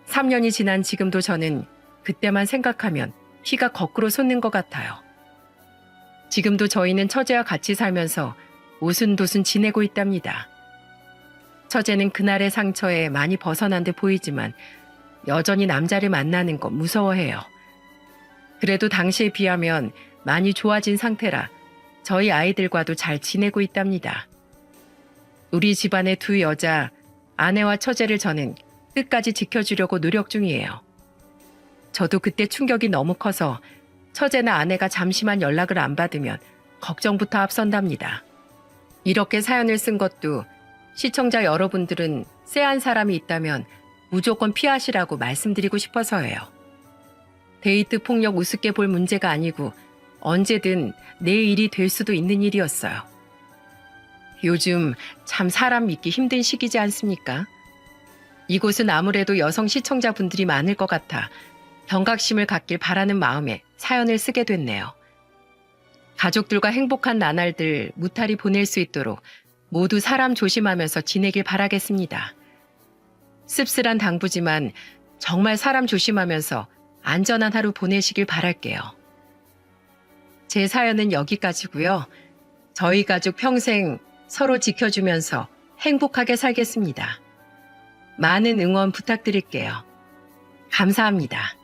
3년이 지난 지금도 저는 그때만 생각하면 피가 거꾸로 솟는 것 같아요. 지금도 저희는 처제와 같이 살면서 오순도순 지내고 있답니다. 처제는 그날의 상처에 많이 벗어난 듯 보이지만 여전히 남자를 만나는 거 무서워해요. 그래도 당시에 비하면 많이 좋아진 상태라 저희 아이들과도 잘 지내고 있답니다. 우리 집안의 두 여자, 아내와 처제를 저는 끝까지 지켜주려고 노력 중이에요. 저도 그때 충격이 너무 커서 처제나 아내가 잠시만 연락을 안 받으면 걱정부터 앞선답니다. 이렇게 사연을 쓴 것도 시청자 여러분들은 쎄한 사람이 있다면 무조건 피하시라고 말씀드리고 싶어서예요. 데이트 폭력 우습게 볼 문제가 아니고 언제든 내 일이 될 수도 있는 일이었어요. 요즘 참 사람 믿기 힘든 시기지 않습니까? 이곳은 아무래도 여성 시청자분들이 많을 것 같아 경각심을 갖길 바라는 마음에 사연을 쓰게 됐네요. 가족들과 행복한 나날들 무탈히 보낼 수 있도록 모두 사람 조심하면서 지내길 바라겠습니다. 씁쓸한 당부지만 정말 사람 조심하면서 안전한 하루 보내시길 바랄게요. 제 사연은 여기까지고요. 저희 가족 평생 서로 지켜주면서 행복하게 살겠습니다. 많은 응원 부탁드릴게요. 감사합니다.